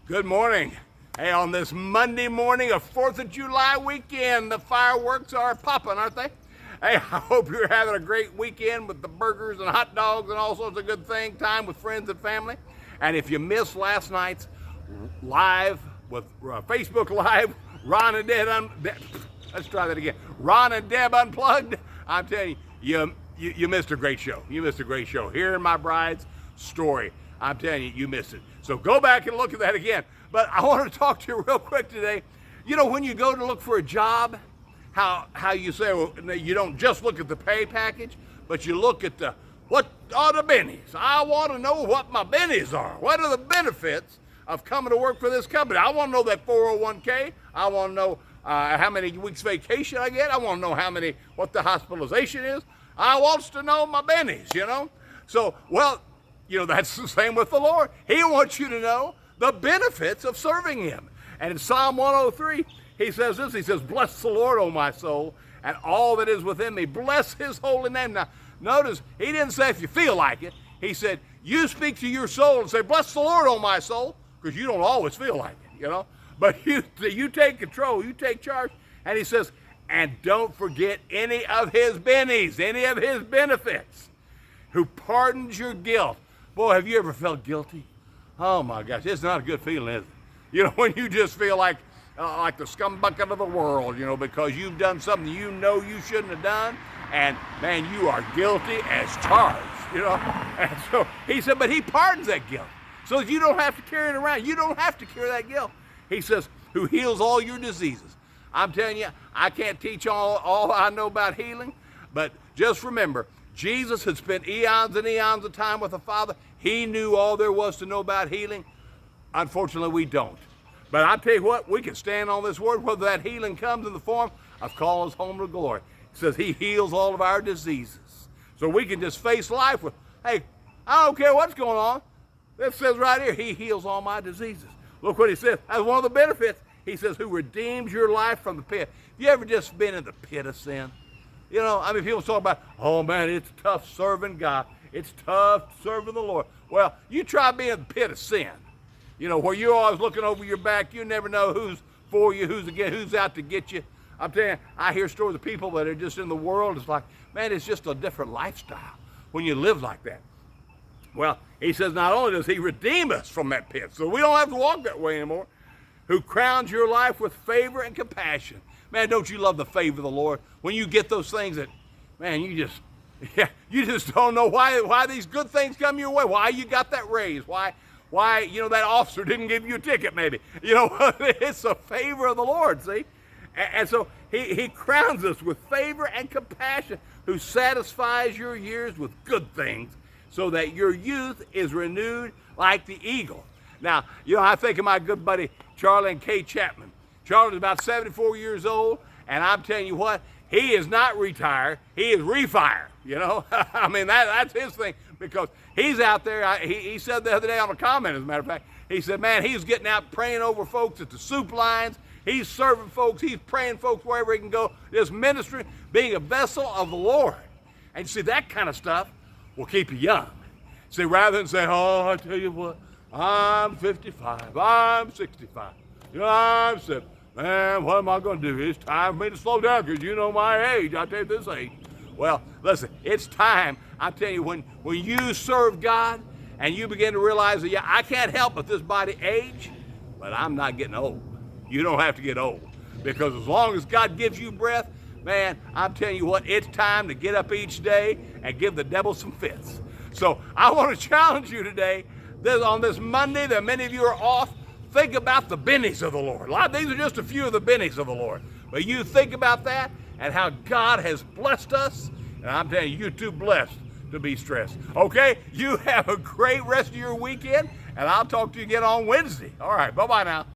Good morning. Hey, on this Monday morning of 4th of July weekend, the fireworks are popping, aren't they? Hey, I hope you're having a great weekend with the burgers and hot dogs and all sorts of good things, time with friends and family. And if you missed last night's live with Facebook Live, Ron and Deb, let's try that again. Ron and Deb Unplugged, I'm telling you, you missed a great show. You missed a great show. Hearing my bride's story, I'm telling you, you missed it. So go back and look at that again. But I want to talk to you real quick today. You know, when you go to look for a job, how you say, well, you don't just look at the pay package, but you look at what are the bennies? I want to know what my bennies are. What are the benefits of coming to work for this company? I want to know that 401k. I want to know how many weeks vacation I get. I want to know what the hospitalization is. I wants to know my bennies, you know? So, well, you know, that's the same with the Lord. He wants you to know the benefits of serving him. And in Psalm 103, he says this, he says, "Bless the Lord, O my soul, and all that is within me. Bless his holy name." Now, notice, he didn't say if you feel like it. He said, you speak to your soul and say, "Bless the Lord, O my soul," because you don't always feel like it, you know. But you take control, you take charge. And he says, and don't forget any of his bennies, any of his benefits, who pardons your guilt. Boy, have you ever felt guilty? Oh my gosh, it's not a good feeling, is it? You know, when you just feel like the scumbucket of the world, you know, because you've done something you know you shouldn't have done, and man, you are guilty as charged, you know. And so he said, but he pardons that guilt, so that you don't have to carry it around. You don't have to carry that guilt. He says, who heals all your diseases. I'm telling you, I can't teach all I know about healing, but just remember, Jesus had spent eons and eons of time with the Father. He knew all there was to know about healing. Unfortunately, we don't. But I tell you what, we can stand on this word, whether that healing comes in the form of calling us home to glory. He says he heals all of our diseases. So we can just face life with, hey, I don't care what's going on. It says right here, he heals all my diseases. Look what he says. That's one of the benefits. He says, who redeems your life from the pit. Have you ever just been in the pit of sin? You know, I mean, people talk about, oh man, it's tough serving God. It's tough serving the Lord. Well, you try being in the pit of sin. You know, where you're always looking over your back. You never know who's for you, who's against, who's out to get you. I'm telling you, I hear stories of people that are just in the world. It's like, man, it's just a different lifestyle when you live like that. Well, he says, not only does he redeem us from that pit, so we don't have to walk that way anymore, who crowns your life with favor and compassion. Man, don't you love the favor of the Lord? When you get those things that, man, you just don't know why these good things come your way, why you got that raise, why, you know, that officer didn't give you a ticket maybe. You know, it's a favor of the Lord, see? And so he crowns us with favor and compassion, who satisfies your years with good things, so that your youth is renewed like the eagle. Now, you know, I think of my good buddy, Charlie and Kay Chapman. Charlie's about 74 years old, and I'm telling you what, he is not retired, he is refire, you know? I mean, that's his thing, because he's out there. He said the other day on a comment, as a matter of fact, he said, man, he's getting out praying over folks at the soup lines, he's serving folks, he's praying folks wherever he can go, just ministering, being a vessel of the Lord. And you see, that kind of stuff will keep you young. See, rather than say, oh, I tell you what, I'm 55, I'm 65, you know, I'm 70. Man, what am I going to do? It's time for me to slow down, because you know my age. I tell you this age. Well, listen, it's time. I tell you, when you serve God and you begin to realize that, yeah, I can't help but this body age, but I'm not getting old. You don't have to get old, because as long as God gives you breath, man, I'm telling you what, it's time to get up each day and give the devil some fits. So I want to challenge you today, on this Monday that many of you are off, think about the bennies of the Lord. These are just a few of the bennies of the Lord. But you think about that and how God has blessed us. And I'm telling you, you're too blessed to be stressed. Okay? You have a great rest of your weekend, and I'll talk to you again on Wednesday. All right, bye-bye now.